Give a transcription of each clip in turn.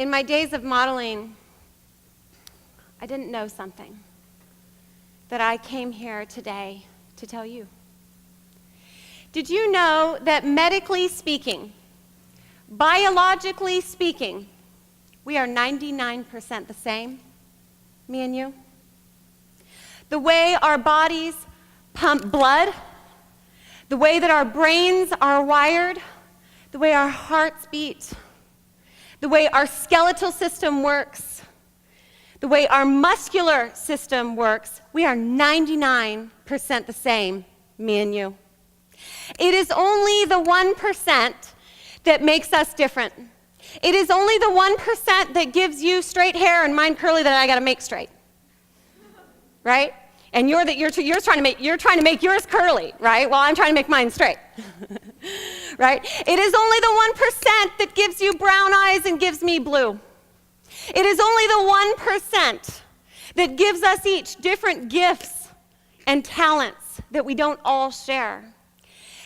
In my days of modeling, I didn't know something that I came here today to tell you. Did you know that medically speaking, biologically speaking, we are 99% the same, me and you? The way our bodies pump blood, the way that our brains are wired, the way our hearts beat, the way our skeletal system works, the way our muscular system works, we are 99% the same, me and you. It is only the 1% that makes us different. It is only the 1% that gives you straight hair and mine curly that I got to make straight. Right? And you're trying to make yours curly, right? While I'm trying to make mine straight. Right? It is only the 1% that gives you brown eyes and gives me blue. It is only the 1% that gives us each different gifts and talents that we don't all share.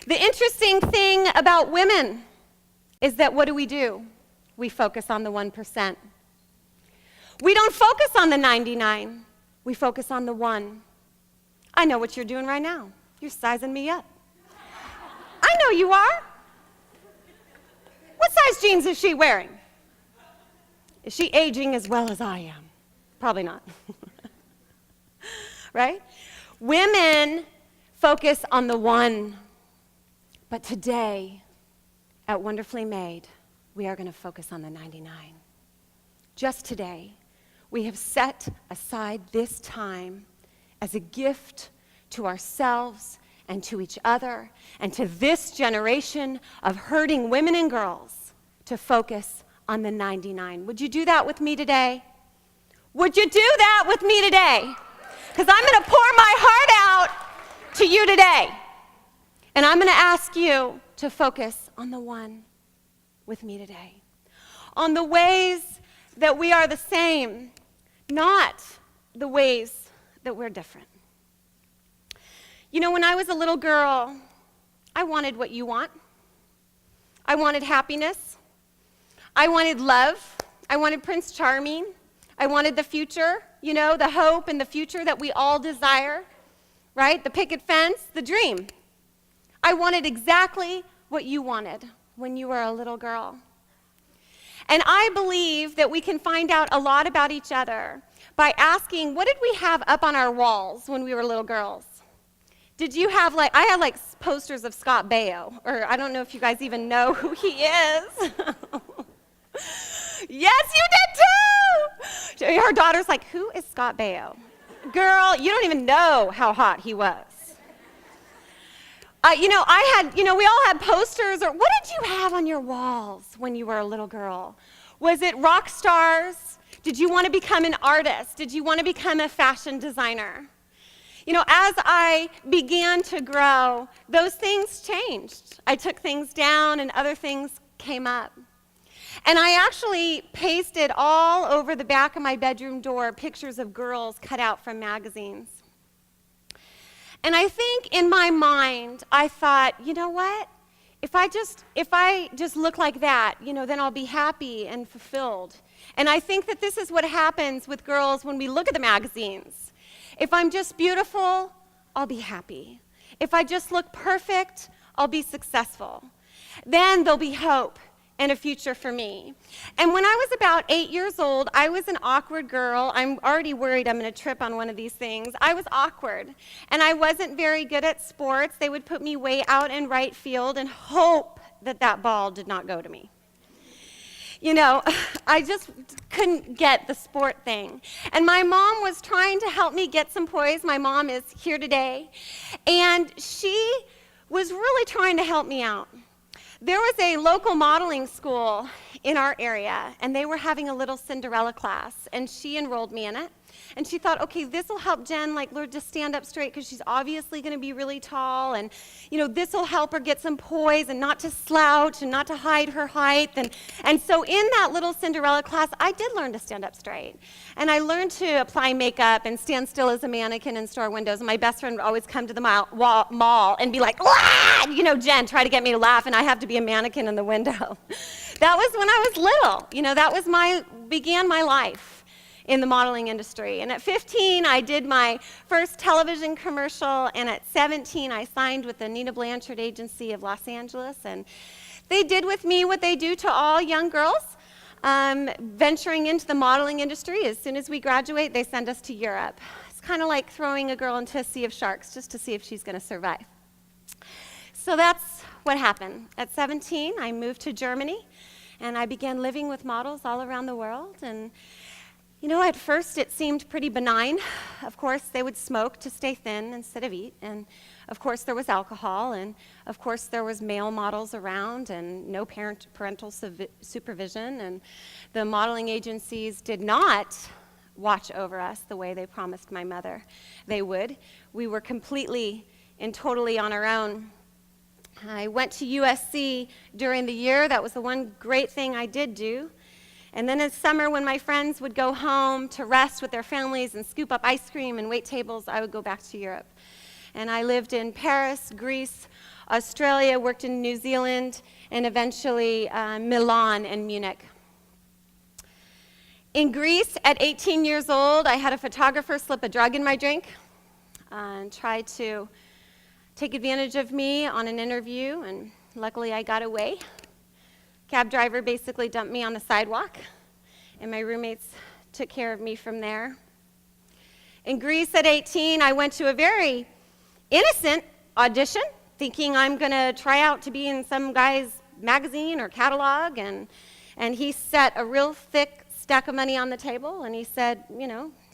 The interesting thing about women is that what do? We focus on the 1%. We don't focus on the 99. We focus on the 1. I know what you're doing right now. You're sizing me up. I know you are. What size jeans is she wearing? Is she aging as well as I am? Probably not. Right? Women focus on the 1. But today, at Wonderfully Made, we are going to focus on the 99. Just today, we have set aside this time as a gift to ourselves and to each other and to this generation of hurting women and girls to focus on the 99. Would you do that with me today? Would you do that with me today? Because I'm going to pour my heart out to you today. And I'm going to ask you to focus on the 1 with me today. On the ways that we are the same, not the ways that we're different. You know, when I was a little girl, I wanted what you want. I wanted happiness. I wanted love. I wanted Prince Charming. I wanted the future, you know, the hope and the future that we all desire, right? The picket fence, the dream. I wanted exactly what you wanted when you were a little girl. And I believe that we can find out a lot about each other by asking, what did we have up on our walls when we were little girls? Did you have I had posters of Scott Baio, or I don't know if you guys even know who he is. Yes, you did too! Her daughter's like, who is Scott Baio? Girl, you don't even know how hot he was. We all had posters, or what did you have on your walls when you were a little girl? Was it rock stars? Did you want to become an artist? Did you want to become a fashion designer? You know, as I began to grow, those things changed. I took things down and other things came up. And I actually pasted all over the back of my bedroom door pictures of girls cut out from magazines. And I think in my mind, I thought, you know what? If I just look like that, you know, then I'll be happy and fulfilled. And I think that this is what happens with girls when we look at the magazines. If I'm just beautiful, I'll be happy. If I just look perfect, I'll be successful. Then there'll be hope and a future for me. And when I was about 8 years old, I was an awkward girl. I'm already worried I'm going to trip on one of these things. I was awkward, and I wasn't very good at sports. They would put me way out in right field and hope that that ball did not go to me. You know, I just couldn't get the sport thing. And my mom was trying to help me get some poise. My mom is here today. And she was really trying to help me out. There was a local modeling school in our area, and they were having a little Cinderella class, and she enrolled me in it. And she thought, okay, this will help Jen learn to stand up straight because she's obviously going to be really tall. And, this will help her get some poise and not to slouch and not to hide her height. And so in that little Cinderella class, I did learn to stand up straight. And I learned to apply makeup and stand still as a mannequin in store windows. And my best friend would always come to the mall and be like, "Wah!" Jen, try to get me to laugh, and I have to be a mannequin in the window. That was when I was little. That was began my life in the modeling industry. And at 15, I did my first television commercial, and at 17, I signed with the Nina Blanchard Agency of Los Angeles, and they did with me what they do to all young girls, venturing into the modeling industry. As soon as we graduate, they send us to Europe. It's kind of like throwing a girl into a sea of sharks just to see if she's going to survive. So that's what happened. At 17, I moved to Germany, and I began living with models all around the world. And at first it seemed pretty benign. Of course, they would smoke to stay thin instead of eat. And of course, there was alcohol. And of course, there was male models around and no parental supervision. And the modeling agencies did not watch over us the way they promised my mother they would. We were completely and totally on our own. I went to USC during the year. That was the one great thing I did do. And then in summer, when my friends would go home to rest with their families and scoop up ice cream and wait tables, I would go back to Europe. And I lived in Paris, Greece, Australia, worked in New Zealand, and eventually Milan and Munich. In Greece, at 18 years old, I had a photographer slip a drug in my drink and tried to take advantage of me on an interview, and luckily I got away. Cab driver basically dumped me on the sidewalk, and my roommates took care of me from there. In Greece at 18, I went to a very innocent audition, thinking I'm going to try out to be in some guy's magazine or catalog, and he set a real thick stack of money on the table, and he said,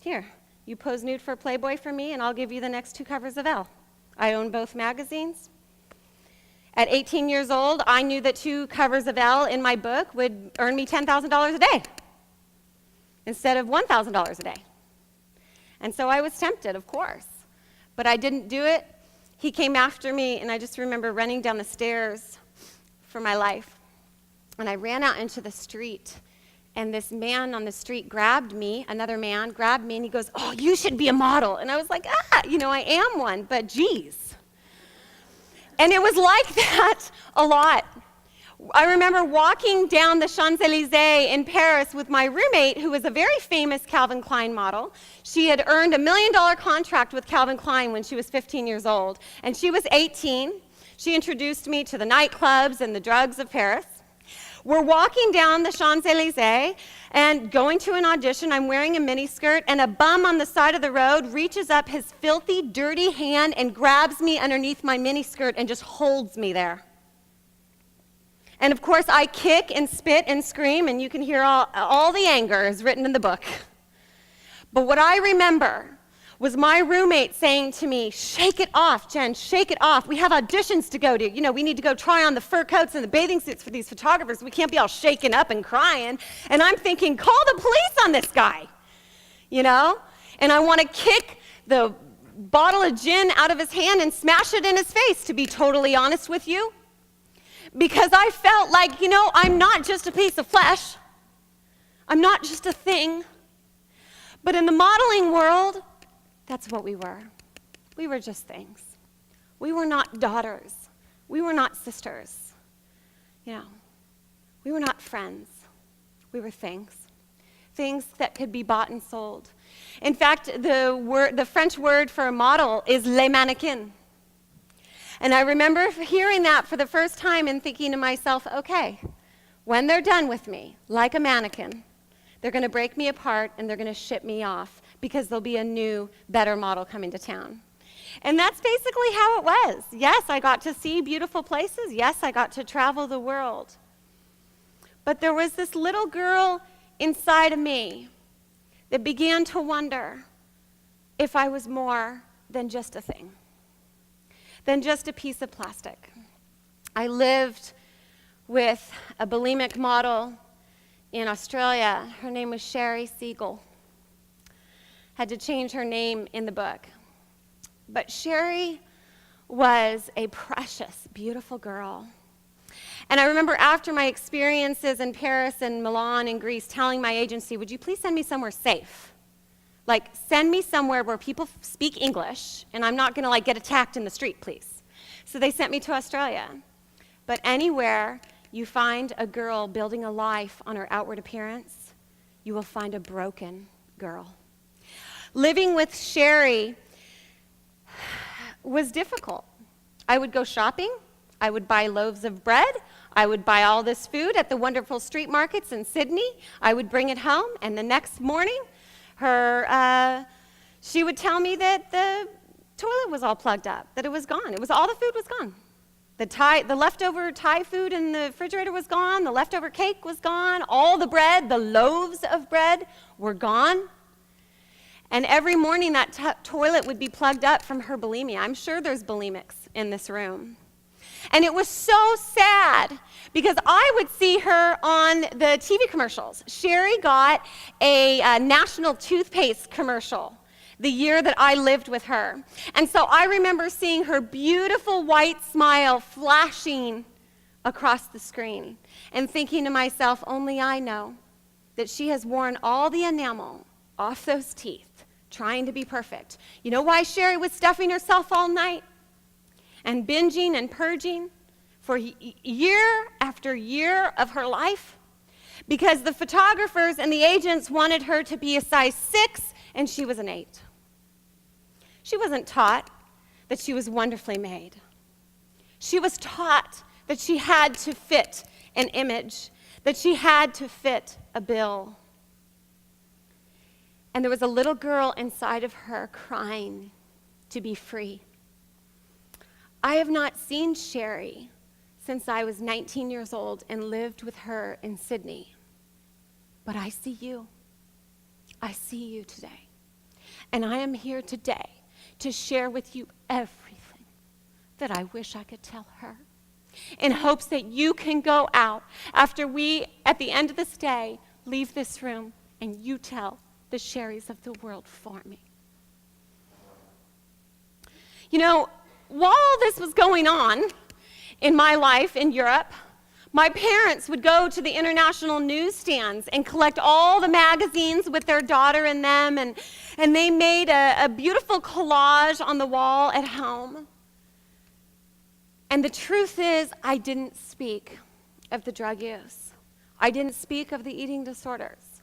here, you pose nude for Playboy for me, and I'll give you the next 2 covers of Elle. I own both magazines. At 18 years old, I knew that 2 covers of Elle in my book would earn me $10,000 a day instead of $1,000 a day. And so I was tempted, of course, but I didn't do it. He came after me, and I just remember running down the stairs for my life. And I ran out into the street, and this man on the street grabbed me, another man grabbed me, and he goes, "Oh, you should be a model." And I was like, I am one, but geez. And it was like that a lot. I remember walking down the Champs-Élysées in Paris with my roommate, who was a very famous Calvin Klein model. She had earned a $1 million contract with Calvin Klein when she was 15 years old, and she was 18. She introduced me to the nightclubs and the drugs of Paris. We're walking down the Champs-Élysées and going to an audition. I'm wearing a miniskirt, and a bum on the side of the road reaches up his filthy, dirty hand and grabs me underneath my miniskirt and just holds me there. And of course, I kick and spit and scream, and you can hear all the anger is written in the book. But what I remember was my roommate saying to me, "Shake it off, Jen, shake it off. We have auditions to go to. We need to go try on the fur coats and the bathing suits for these photographers. We can't be all shaken up and crying." And I'm thinking, call the police on this guy, And I want to kick the bottle of gin out of his hand and smash it in his face, to be totally honest with you. Because I felt like, I'm not just a piece of flesh. I'm not just a thing. But in the modeling world, that's what we were. We were just things. We were not daughters. We were not sisters. We were not friends. We were things. Things that could be bought and sold. In fact, the French word for a model is les mannequins. And I remember hearing that for the first time and thinking to myself, okay, when they're done with me, like a mannequin, they're going to break me apart and they're going to ship me off because there'll be a new, better model coming to town. And that's basically how it was. Yes, I got to see beautiful places. Yes, I got to travel the world. But there was this little girl inside of me that began to wonder if I was more than just a thing, than just a piece of plastic. I lived with a bulimic model in Australia. Her name was Sherry Siegel. had to change her name in the book. But Sherry was a precious, beautiful girl. And I remember after my experiences in Paris and Milan and Greece telling my agency, would you please send me somewhere safe? Like, send me somewhere where people speak English and I'm not going to get attacked in the street, please. So they sent me to Australia. But anywhere you find a girl building a life on her outward appearance, you will find a broken girl. Living with Sherry was difficult. I would go shopping. I would buy loaves of bread. I would buy all this food at the wonderful street markets in Sydney. I would bring it home, and the next morning, she would tell me that the toilet was all plugged up, that it was gone. All the food was gone. The leftover Thai food in the refrigerator was gone. The leftover cake was gone. All the bread, the loaves of bread were gone. And every morning that toilet would be plugged up from her bulimia. I'm sure there's bulimics in this room. And it was so sad because I would see her on the TV commercials. Sherry got a national toothpaste commercial the year that I lived with her. And so I remember seeing her beautiful white smile flashing across the screen and thinking to myself, only I know that she has worn all the enamel off those teeth, trying to be perfect. You know why Sherry was stuffing herself all night and binging and purging for year after year of her life? Because the photographers and the agents wanted her to be a size 6 and she was an 8. She wasn't taught that she was wonderfully made. She was taught that she had to fit an image, that she had to fit a bill. And there was a little girl inside of her crying to be free. I have not seen Sherry since I was 19 years old and lived with her in Sydney. But I see you. I see you today. And I am here today to share with you everything that I wish I could tell her, in hopes that you can go out after we, at the end of this day, leave this room and you tell the Sherrys of the world for me. You know, while this was going on in my life in Europe, my parents would go to the international newsstands and collect all the magazines with their daughter in them, and they made a beautiful collage on the wall at home. And the truth is, I didn't speak of the drug use. I didn't speak of the eating disorders.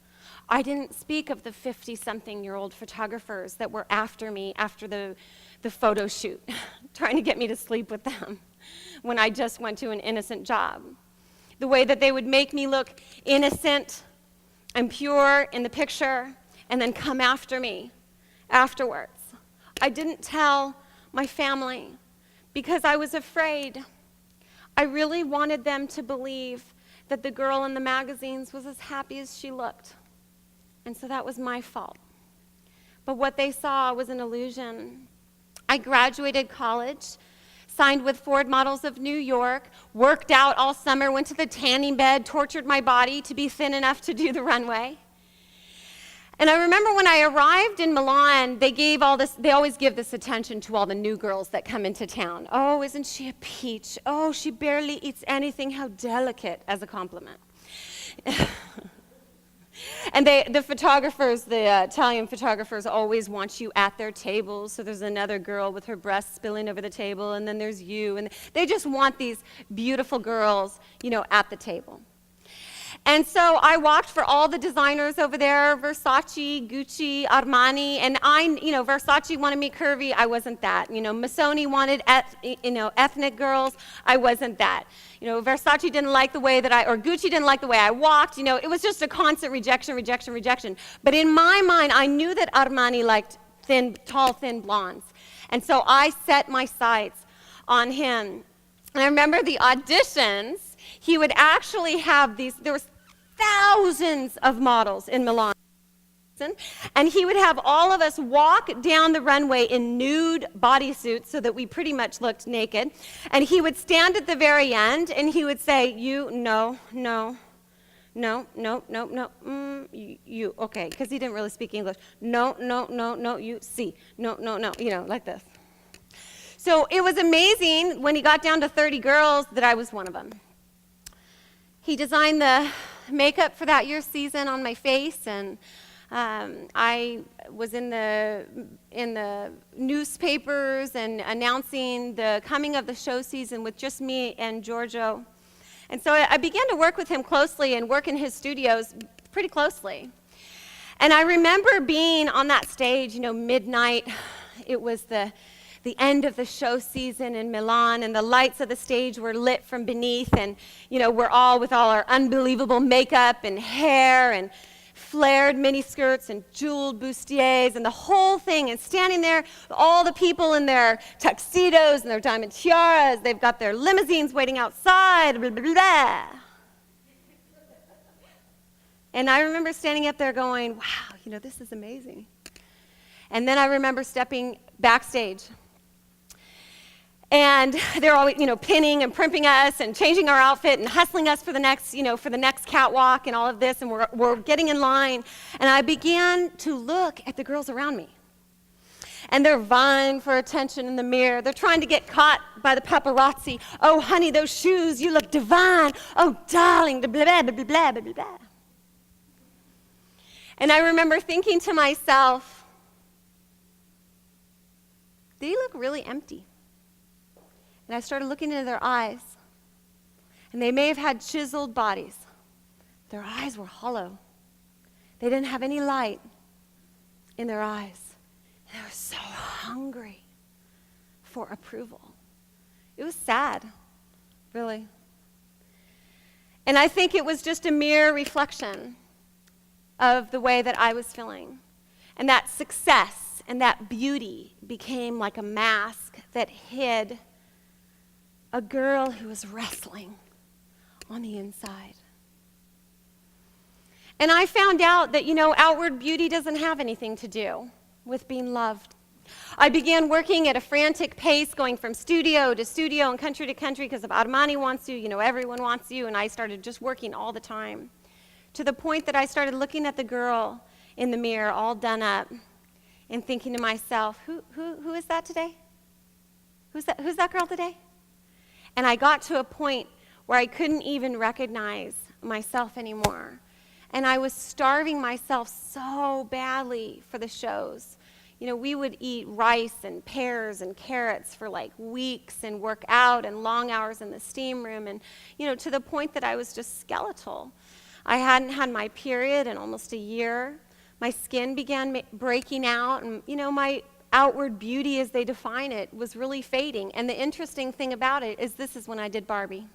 I didn't speak of the 50-something-year-old photographers that were after me after the photo shoot, trying to get me to sleep with them when I just went to an innocent job. The way that they would make me look innocent and pure in the picture and then come after me afterwards. I didn't tell my family because I was afraid. I really wanted them to believe that the girl in the magazines was as happy as she looked. And so that was my fault. But what they saw was an illusion. I graduated college, signed with Ford Models of New York, worked out all summer, went to the tanning bed, tortured my body to be thin enough to do the runway. And I remember when I arrived in Milan, they always give this attention to all the new girls that come into town. Oh, isn't she a peach? Oh, she barely eats anything. How delicate, as a compliment. And the photographers, the Italian photographers, always want you at their tables. So there's another girl with her breasts spilling over the table, and then there's you. And they just want these beautiful girls, at the table. And so I walked for all the designers over there, Versace, Gucci, Armani, and Versace wanted me curvy, I wasn't that. Missoni wanted, ethnic girls, I wasn't that. Versace didn't like the way or Gucci didn't like the way I walked. It was just a constant rejection. But in my mind, I knew that Armani liked tall, thin blondes. And so I set my sights on him. And I remember the auditions, he would actually have there was thousands of models in Milan. And he would have all of us walk down the runway in nude bodysuits so that we pretty much looked naked. And he would stand at the very end and he would say, no, you, okay, because he didn't really speak English. No, no, no, no, you, see. No, no, no, like this. So it was amazing when he got down to 30 girls that I was one of them. He designed the makeup for that year's season on my face, and I was in the newspapers and announcing the coming of the show season with just me and Giorgio. And so I began to work with him closely and work in his studios pretty closely. And I remember being on that stage, midnight. It was the end of the show season in Milan, and the lights of the stage were lit from beneath, and, we're all with all our unbelievable makeup and hair and flared miniskirts and jeweled bustiers and the whole thing, and standing there, all the people in their tuxedos and their diamond tiaras, they've got their limousines waiting outside, blah, blah, blah. And I remember standing up there going, wow, this is amazing. And then I remember stepping backstage. And they're always, pinning and primping us and changing our outfit and hustling us for the next catwalk and all of this, and we're getting in line. And I began to look at the girls around me. And they're vying for attention in the mirror. They're trying to get caught by the paparazzi. Oh, honey, those shoes, you look divine. Oh, darling, blah, blah, blah, blah, blah, blah, blah. And I remember thinking to myself, they look really empty. And I started looking into their eyes, and they may have had chiseled bodies. Their eyes were hollow. They didn't have any light in their eyes. And they were so hungry for approval. It was sad, really. And I think it was just a mere reflection of the way that I was feeling. And that success and that beauty became like a mask that hid a girl who was wrestling on the inside. And I found out that, outward beauty doesn't have anything to do with being loved. I began working at a frantic pace, going from studio to studio and country to country, because if Armani wants you, everyone wants you, and I started just working all the time, to the point that I started looking at the girl in the mirror all done up and thinking to myself, who is that today? Who's that girl today? And I got to a point where I couldn't even recognize myself anymore. And I was starving myself so badly for the shows. We would eat rice and pears and carrots for like weeks and work out and long hours in the steam room. And, to the point that I was just skeletal. I hadn't had my period in almost a year. My skin began breaking out, and, my outward beauty, as they define it, was really fading. And the interesting thing about it is this is when I did Barbie.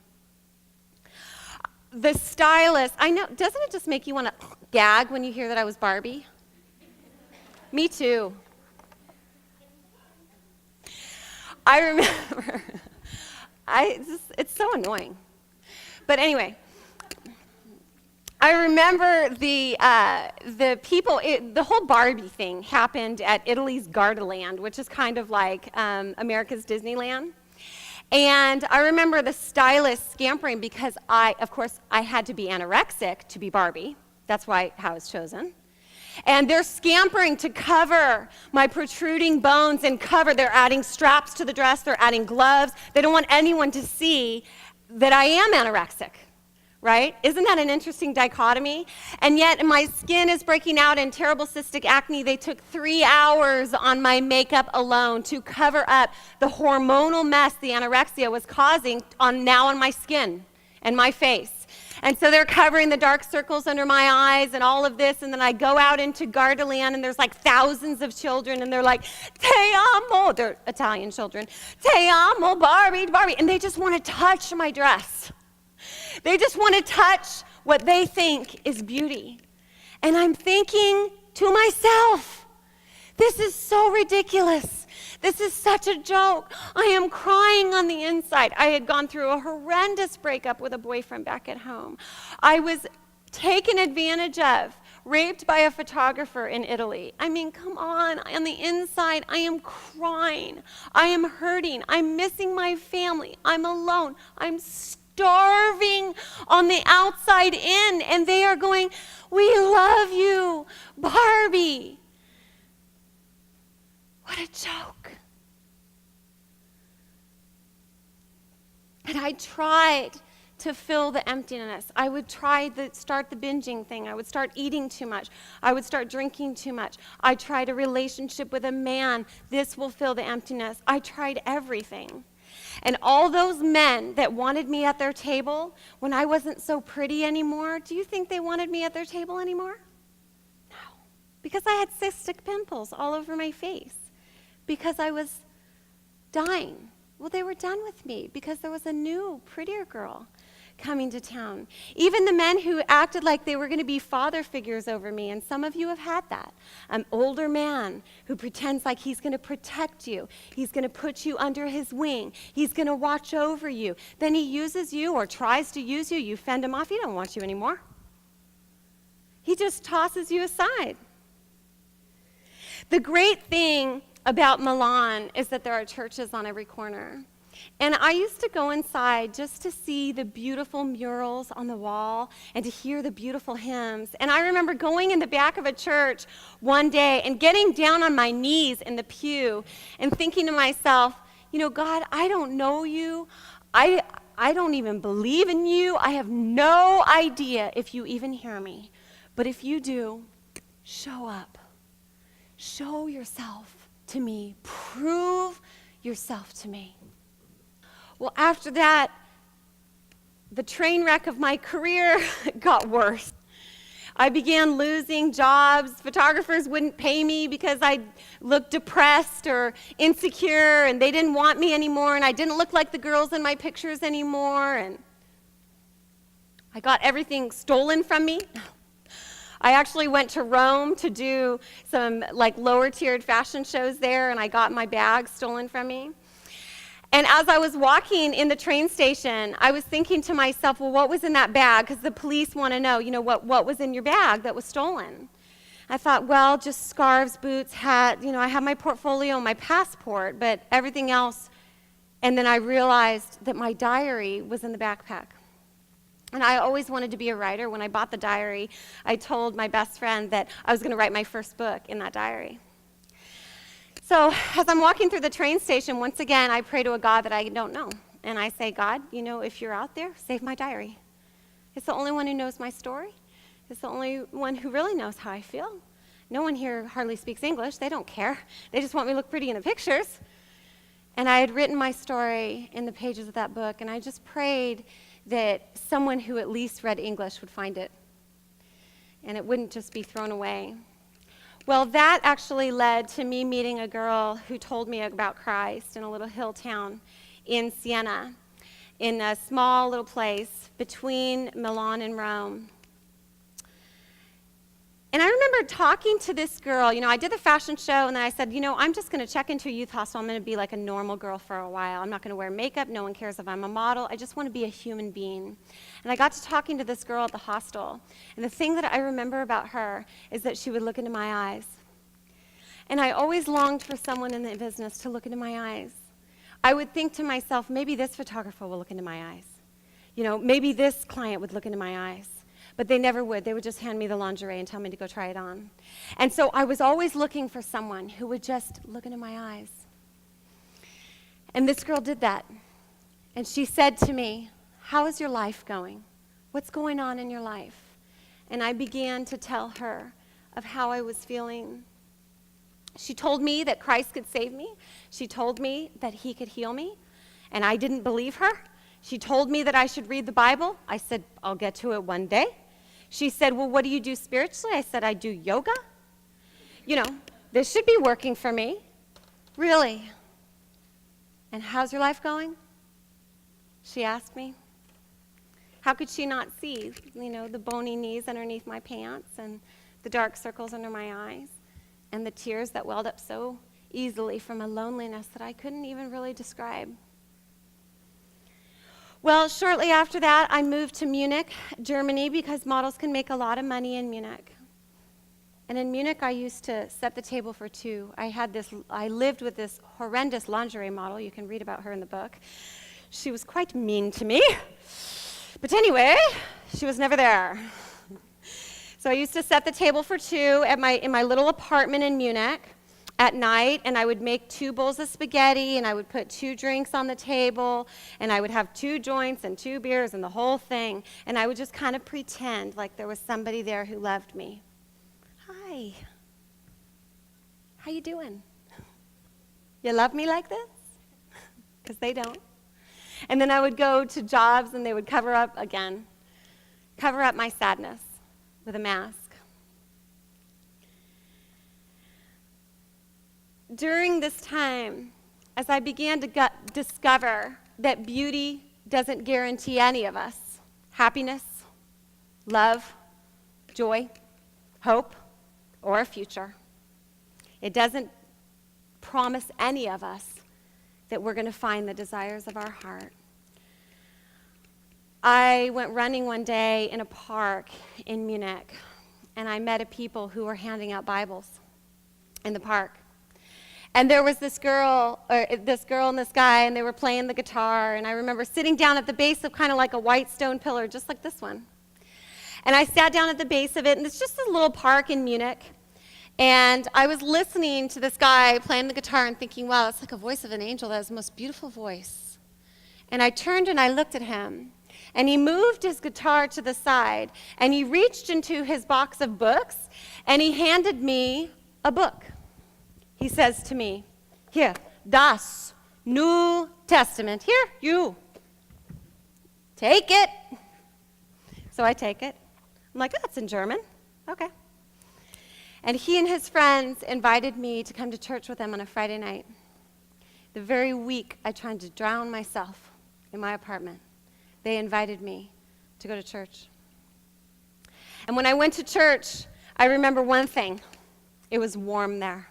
The stylist, I know, doesn't it just make you want to gag when you hear that I was Barbie? Me too. I remember, it's so annoying. But anyway, I remember the people, the whole Barbie thing happened at Italy's Gardaland, which is kind of like America's Disneyland. And I remember the stylist scampering because of course, I had to be anorexic to be Barbie. That's how I was chosen. And they're scampering to cover my protruding bones and they're adding straps to the dress, they're adding gloves. They don't want anyone to see that I am anorexic. Right? Isn't that an interesting dichotomy? And yet my skin is breaking out in terrible cystic acne. They took 3 hours on my makeup alone to cover up the hormonal mess the anorexia was causing on my skin and my face. And so they're covering the dark circles under my eyes and all of this. And then I go out into Gardaland, and there's like thousands of children, and they're like, "Te amo," they're Italian children, "Te amo, Barbie, Barbie," and they just want to touch my dress. They just want to touch what they think is beauty. And I'm thinking to myself, this is so ridiculous. This is such a joke. I am crying on the inside. I had gone through a horrendous breakup with a boyfriend back at home. I was taken advantage of, raped by a photographer in Italy. I mean, come on. The inside, I am crying. I am hurting. I'm missing my family. I'm alone. I'm starving. starving on the outside in, and they are going, "We love you, Barbie." What a joke. And I tried to fill the emptiness. I would try to start the binging thing. I would start eating too much. I would start drinking too much. I tried a relationship with a man. This will fill the emptiness. I tried everything. And all those men that wanted me at their table when I wasn't so pretty anymore, do you think they wanted me at their table anymore? No. Because I had cystic pimples all over my face. Because I was dying. Well, they were done with me because there was a new, prettier girl coming to town. Even the men who acted like they were going to be father figures over me, and some of you have had that. An older man who pretends like he's going to protect you. He's going to put you under his wing. He's going to watch over you. Then he uses you or tries to use you. You fend him off. He don't want you anymore. He just tosses you aside. The great thing about Milan is that there are churches on every corner. And I used to go inside just to see the beautiful murals on the wall and to hear the beautiful hymns. And I remember going in the back of a church one day and getting down on my knees in the pew and thinking to myself, you know, God, I don't know you. I don't even believe in you. I have no idea if you even hear me. But if you do, show up. Show yourself to me. Prove yourself to me. Well, after that, the train wreck of my career got worse. I began losing jobs. Photographers wouldn't pay me because I looked depressed or insecure, and they didn't want me anymore, and I didn't look like the girls in my pictures anymore, and I got everything stolen from me. I actually went to Rome to do some lower-tiered fashion shows there, and I got my bag stolen from me. And as I was walking in the train station, I was thinking to myself, well, what was in that bag? Because the police want to know, what was in your bag that was stolen? I thought, well, just scarves, boots, hat. I have my portfolio and my passport, but everything else. And then I realized that my diary was in the backpack. And I always wanted to be a writer. When I bought the diary, I told my best friend that I was going to write my first book in that diary. So as I'm walking through the train station, once again, I pray to a God that I don't know. And I say, God, if you're out there, save my diary. It's the only one who knows my story. It's the only one who really knows how I feel. No one here hardly speaks English. They don't care. They just want me to look pretty in the pictures. And I had written my story in the pages of that book, and I just prayed that someone who at least read English would find it, and it wouldn't just be thrown away. Well, that actually led to me meeting a girl who told me about Christ in a little hill town in Siena, in a small little place between Milan and Rome. And I remember talking to this girl. I did the fashion show, and then I said, I'm just going to check into a youth hostel. I'm going to be like a normal girl for a while. I'm not going to wear makeup. No one cares if I'm a model. I just want to be a human being. And I got to talking to this girl at the hostel. And the thing that I remember about her is that she would look into my eyes. And I always longed for someone in the business to look into my eyes. I would think to myself, maybe this photographer will look into my eyes. Maybe this client would look into my eyes. But they never would. They would just hand me the lingerie and tell me to go try it on. And so I was always looking for someone who would just look into my eyes. And this girl did that. And she said to me, how is your life going? What's going on in your life? And I began to tell her of how I was feeling. She told me that Christ could save me. She told me that he could heal me. And I didn't believe her. She told me that I should read the Bible. I said, I'll get to it one day. She said, well, what do you do spiritually? I said, I do yoga. This should be working for me. Really? And how's your life going? She asked me. How could she not see, the bony knees underneath my pants and the dark circles under my eyes and the tears that welled up so easily from a loneliness that I couldn't even really describe? Well, shortly after that, I moved to Munich, Germany, because models can make a lot of money in Munich. And in Munich, I used to set the table for two. I lived with this horrendous lingerie model. You can read about her in the book. She was quite mean to me. But anyway, she was never there. So I used to set the table for two in my little apartment in Munich at night, and I would make 2 bowls of spaghetti, and I would put 2 drinks on the table, and I would have 2 joints and 2 beers and the whole thing, and I would just kind of pretend like there was somebody there who loved me. Hi. How you doing? You love me like this? Because they don't. And then I would go to jobs, and they would cover up my sadness with a mask. During this time, as I began to discover that beauty doesn't guarantee any of us happiness, love, joy, hope, or a future, it doesn't promise any of us that we're going to find the desires of our heart. I went running one day in a park in Munich, and I met a people who were handing out Bibles in the park. And there was this girl and this guy, and they were playing the guitar, and I remember sitting down at the base of kind of like a white stone pillar, just like this one. And I sat down at the base of it, and it's just a little park in Munich. And I was listening to this guy playing the guitar and thinking, wow, that's like a voice of an angel. That is the most beautiful voice. And I turned and I looked at him, and he moved his guitar to the side, and he reached into his box of books, and he handed me a book. He says to me, here, das New Testament. Here, you. Take it. So I take it. I'm like, oh, that's in German. Okay. And he and his friends invited me to come to church with them on a Friday night. The very week I tried to drown myself in my apartment, they invited me to go to church. And when I went to church, I remember one thing. It was warm there.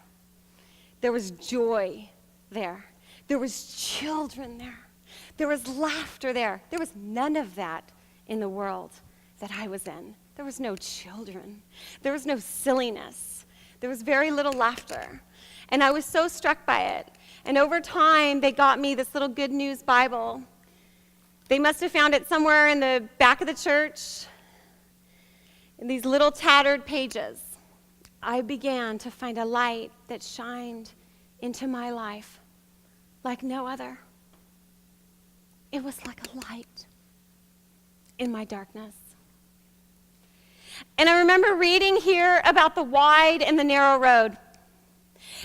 There was joy there. There was children there. There was laughter there. There was none of that in the world that I was in. There was no children. There was no silliness. There was very little laughter. And I was so struck by it. And over time, they got me this little Good News Bible. They must have found it somewhere in the back of the church, in these little tattered pages. I began to find a light that shined into my life like no other. It was like a light in my darkness. And I remember reading here about the wide and the narrow road.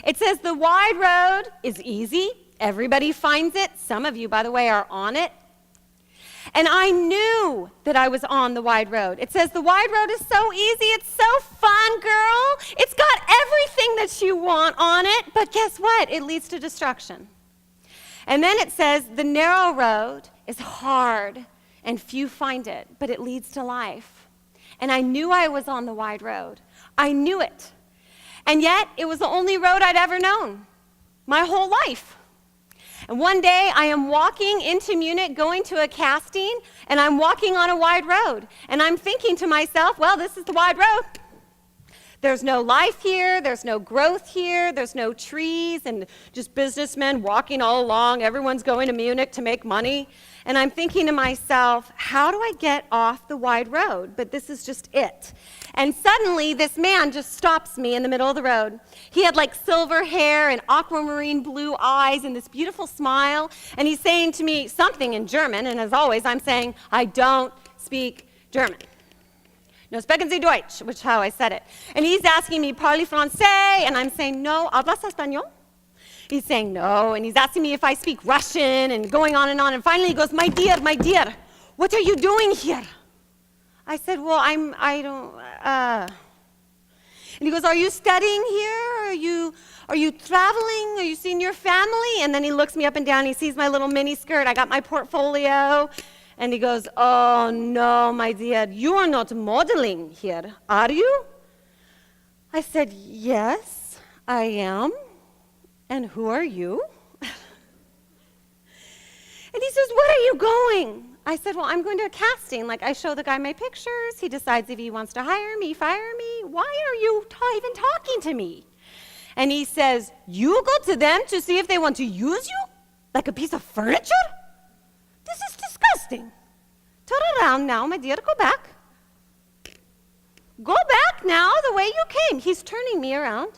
It says the wide road is easy. Everybody finds it. Some of you, by the way, are on it. And I knew that I was on the wide road. It says the wide road is so easy. It's so fun, girl. It's got everything that you want on it. But guess what? It leads to destruction. And then it says the narrow road is hard and few find it, but it leads to life. And I knew I was on the wide road. I knew it. And yet, it was the only road I'd ever known my whole life. And one day, I am walking into Munich, going to a casting, and I'm walking on a wide road. And I'm thinking to myself, well, this is the wide road. There's no life here. There's no growth here. There's no trees and just businessmen walking all along. Everyone's going to Munich to make money. And I'm thinking to myself, how do I get off the wide road? But this is just it. And suddenly, this man just stops me in the middle of the road. He had like silver hair and aquamarine blue eyes and this beautiful smile. And he's saying to me something in German. And as always, I'm saying, I don't speak German. No, sprechen Sie Deutsch, which is how I said it. And he's asking me, parlez français? And I'm saying, no, hablas español? He's saying no, and he's asking me if I speak Russian, and going on. And finally he goes, my dear, what are you doing here? I said, well, I don't. And he goes, are you studying here? Are you traveling? Are you seeing your family? And then he looks me up and down, he sees my little mini skirt, I got my portfolio. And he goes, oh, no, my dear, you are not modeling here, are you? I said, yes, I am. And who are you? And he says, where are you going? I said, well, I'm going to a casting. Like, I show the guy my pictures. He decides if he wants to hire me, fire me. Why are you even talking to me? And he says, you go to them to see if they want to use you? Like a piece of furniture? disgusting. Turn around now, my dear. Go back. Go back now the way you came. He's turning me around.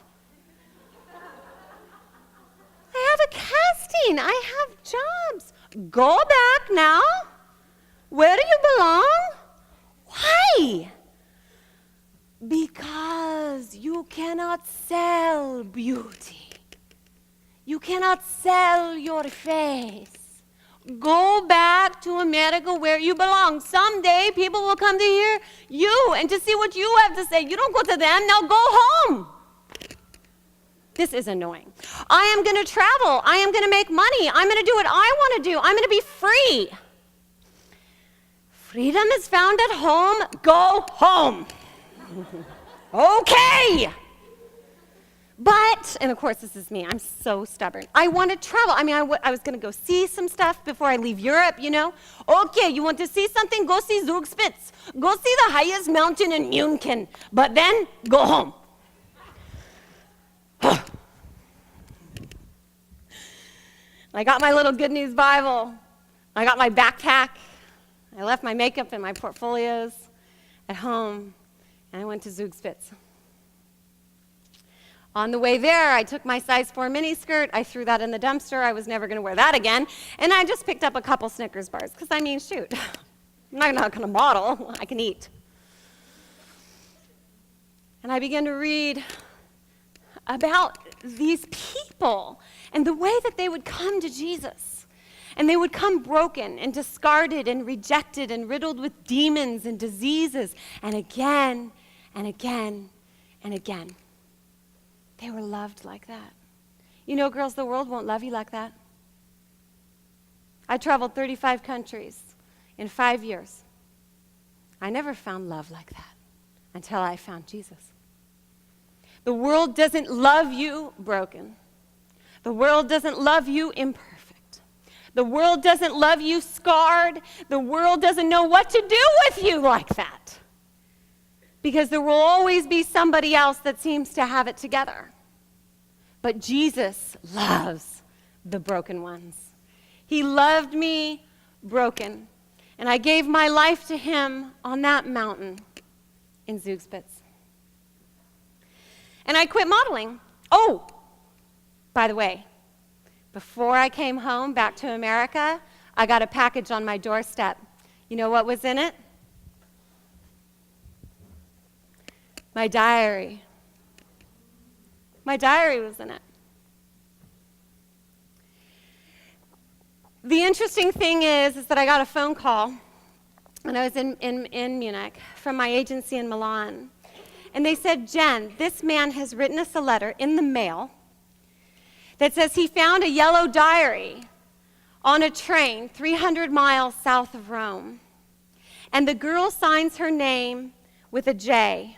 I have a casting. I have jobs. Go back now. Where do you belong? Why? Because you cannot sell beauty. You cannot sell your face. Go back to America where you belong. Someday people will come to hear you and to see what you have to say. You don't go to them. Now go home. This is annoying. I am going to travel. I am going to make money. I'm going to do what I want to do. I'm going to be free. Freedom is found at home. Go home. Okay. But, and of course this is me, I'm so stubborn. I want to travel. I mean, I was going to go see some stuff before I leave Europe, you know. Okay, you want to see something? Go see Zugspitze. Go see the highest mountain in Munich. But then, go home. I got my little Good News Bible. I got my backpack. I left my makeup and my portfolios at home, and I went to Zugspitze. On the way there, I took my size 4 miniskirt. I threw that in the dumpster. I was never going to wear that again. And I just picked up a couple Snickers bars, because, I mean, shoot, I'm not going to model. I can eat. And I began to read about these people and the way that they would come to Jesus. And they would come broken and discarded and rejected and riddled with demons and diseases. And again and again and again. They were loved like that. You know, girls, the world won't love you like that. I traveled 35 countries in 5 years. I never found love like that until I found Jesus. The world doesn't love you broken. The world doesn't love you imperfect. The world doesn't love you scarred. The world doesn't know what to do with you like that. Because there will always be somebody else that seems to have it together. But Jesus loves the broken ones. He loved me broken. And I gave my life to him on that mountain in Zugspitze. And I quit modeling. Oh, by the way, before I came home back to America, I got a package on my doorstep. You know what was in it? My diary. My diary was in it. The interesting thing is that I got a phone call when I was in Munich from my agency in Milan. And they said, Jen, this man has written us a letter in the mail that says he found a yellow diary on a train 300 miles south of Rome. And the girl signs her name with a J.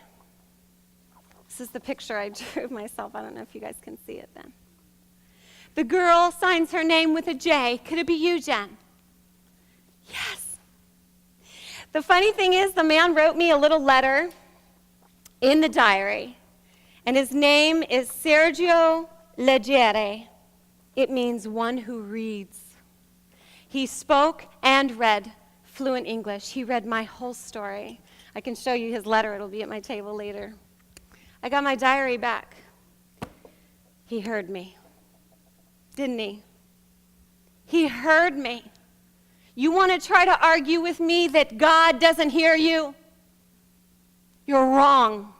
This is the picture I drew of myself. I don't know if you guys can see it then. The girl signs her name with a J. Could it be you, Jen? Yes. The funny thing is, the man wrote me a little letter in the diary, and his name is Sergio Leggere. It means one who reads. He spoke and read fluent English. He read my whole story. I can show you his letter. It'll be at my table later. I got my diary back. He heard me, didn't he? He heard me. You want to try to argue with me that God doesn't hear you? You're wrong.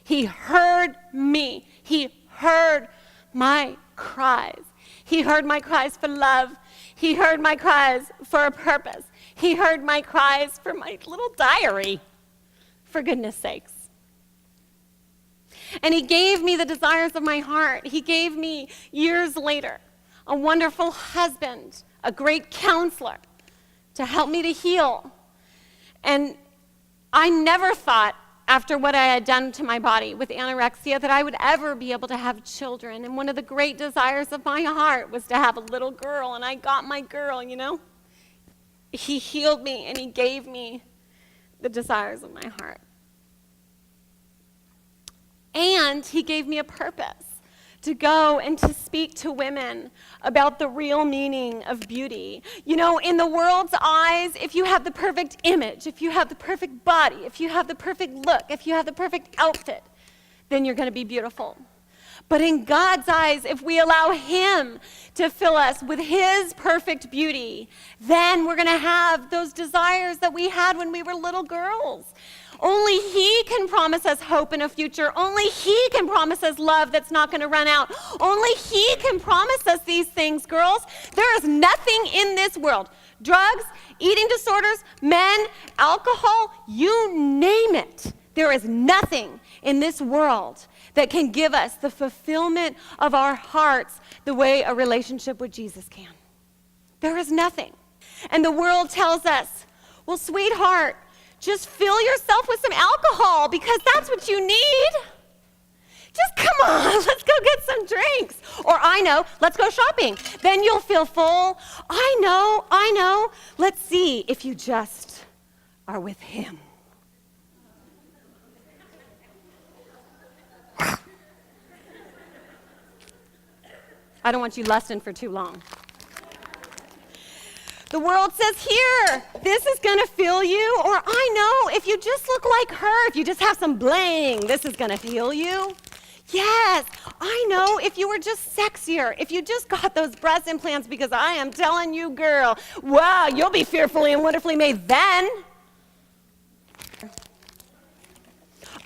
He heard me. He heard my cries. He heard my cries for love. He heard my cries for a purpose. He heard my cries for my little diary, for goodness sakes. And he gave me the desires of my heart. He gave me, years later, a wonderful husband, a great counselor to help me to heal. And I never thought, after what I had done to my body with anorexia, that I would ever be able to have children. And one of the great desires of my heart was to have a little girl, and I got my girl, you know. He healed me, and he gave me the desires of my heart. And he gave me a purpose to go and to speak to women about the real meaning of beauty. You know, in the world's eyes, if you have the perfect image, if you have the perfect body, if you have the perfect look, if you have the perfect outfit, then you're going to be beautiful. But in God's eyes, if we allow him to fill us with his perfect beauty, then we're going to have those desires that we had when we were little girls. Only he can promise us hope and a future. Only he can promise us love that's not going to run out. Only he can promise us these things, girls. There is nothing in this world. Drugs, eating disorders, men, alcohol, you name it. There is nothing in this world that can give us the fulfillment of our hearts the way a relationship with Jesus can. There is nothing. And the world tells us, well, sweetheart, just fill yourself with some alcohol because that's what you need. Just come on, let's go get some drinks. Or I know, let's go shopping. Then you'll feel full. I know. Let's see if you just are with him. I don't want you lusting for too long. The world says, here, this is going to fill you. Or I know, if you just look like her, if you just have some bling, this is going to heal you. Yes, I know, if you were just sexier, if you just got those breast implants, because I am telling you, girl, wow, you'll be fearfully and wonderfully made then.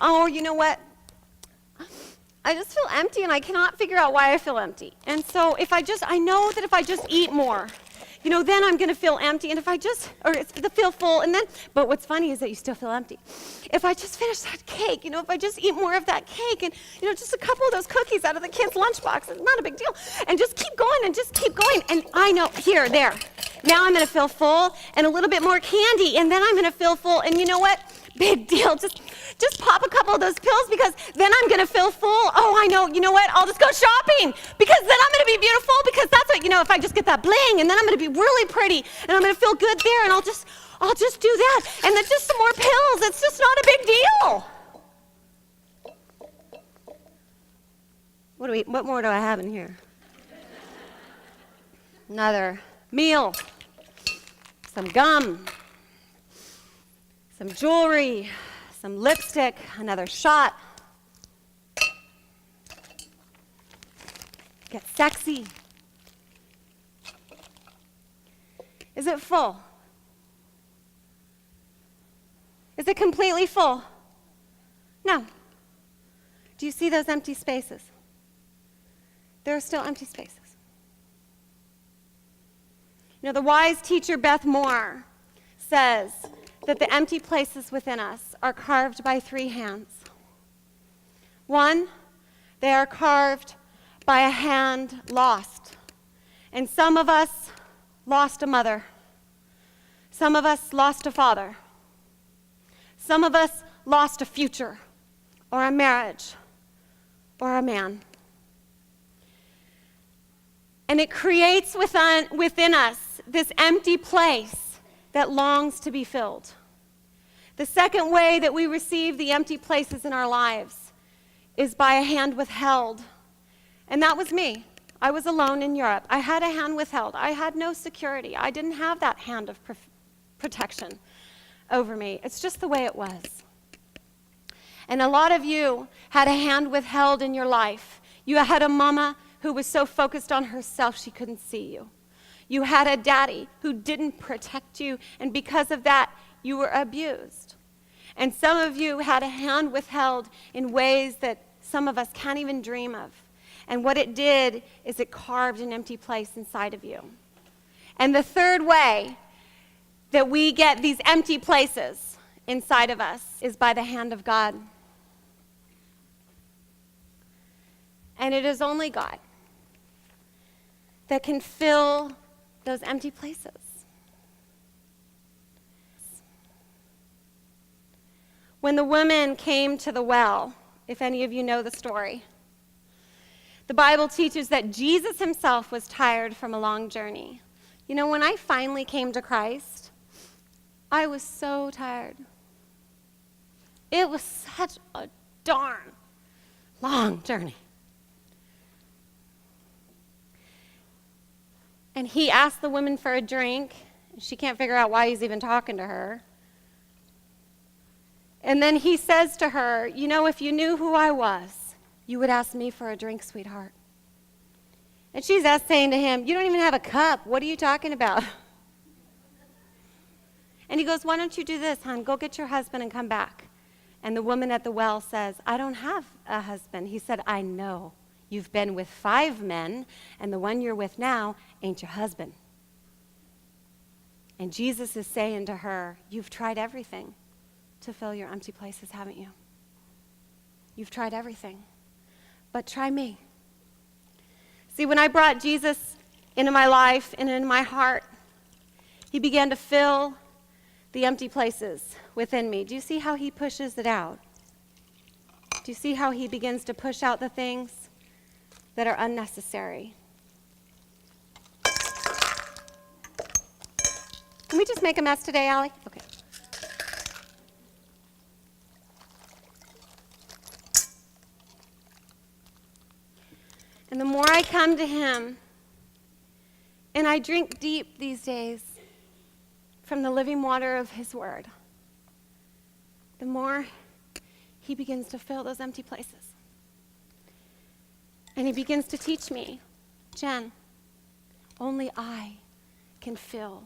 Oh, you know what? I just feel empty, and I cannot figure out why I feel empty. And so I know that if I just eat more, you know, then I'm going to feel empty. And if I just, or it's to feel full, and then, but what's funny is that you still feel empty. If I just finish that cake, you know, if I just eat more of that cake, and, you know, just a couple of those cookies out of the kid's lunchbox, it's not a big deal. And just keep going, and just keep going. And I know, here, there. Now I'm going to feel full, and a little bit more candy, and then I'm going to feel full. And you know what? Big deal. Just pop a couple of those pills because then I'm going to feel full. Oh, I know. You know what? I'll just go shopping because then I'm going to be beautiful because that's what, you know, if I just get that bling and then I'm going to be really pretty and I'm going to feel good there and I'll just do that. And then just some more pills. It's just not a big deal. What more do I have in here? Another meal. Some gum. Some jewelry, some lipstick, another shot. Get sexy. Is it full? Is it completely full? No. Do you see those empty spaces? There are still empty spaces. You know, the wise teacher Beth Moore says that the empty places within us are carved by 3 hands. 1, they are carved by a hand lost. And some of us lost a mother. Some of us lost a father. Some of us lost a future, or a marriage, or a man. And it creates within us this empty place that longs to be filled. The second way that we receive the empty places in our lives is by a hand withheld. And that was me. I was alone in Europe. I had a hand withheld. I had no security. I didn't have that hand of protection over me. It's just the way it was. And a lot of you had a hand withheld in your life. You had a mama who was so focused on herself she couldn't see you. You had a daddy who didn't protect you, and because of that, you were abused. And some of you had a hand withheld in ways that some of us can't even dream of. And what it did is it carved an empty place inside of you. And the third way that we get these empty places inside of us is by the hand of God. And it is only God that can fill those empty places. When the woman came to the well, if any of you know the story, the Bible teaches that Jesus himself was tired from a long journey. You know, when I finally came to Christ, I was so tired. It was such a darn long journey. And he asks the woman for a drink. She can't figure out why he's even talking to her. And then he says to her, you know, if you knew who I was, you would ask me for a drink, sweetheart. And she's saying to him, you don't even have a cup. What are you talking about? And he goes, why don't you do this, hon? Go get your husband and come back. And the woman at the well says, I don't have a husband. He said, I know. You've been with 5 men, and the one you're with now ain't your husband. And Jesus is saying to her, you've tried everything to fill your empty places, haven't you? You've tried everything, but try me. See, when I brought Jesus into my life and into my heart, he began to fill the empty places within me. Do you see how he pushes it out? Do you see how he begins to push out the things that are unnecessary? Can we just make a mess today, Allie? Okay. And the more I come to him, and I drink deep these days from the living water of his word, the more he begins to fill those empty places. And he begins to teach me, Jen, only I can fill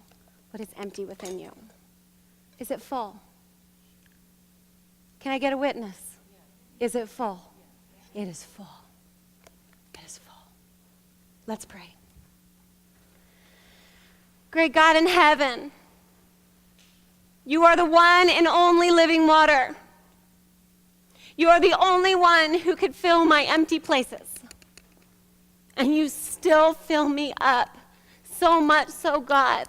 what is empty within you. Is it full? Can I get a witness? Is it full? It is full. It is full. Let's pray. Great God in heaven, you are the one and only living water. You are the only one who could fill my empty places. And you still fill me up so much so, God.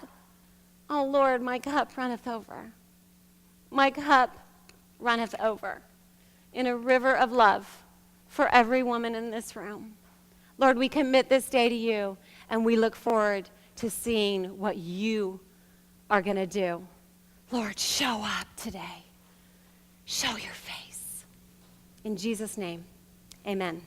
Oh, Lord, my cup runneth over. My cup runneth over in a river of love for every woman in this room. Lord, we commit this day to you, and we look forward to seeing what you are going to do. Lord, show up today. Show your face. In Jesus' name, amen.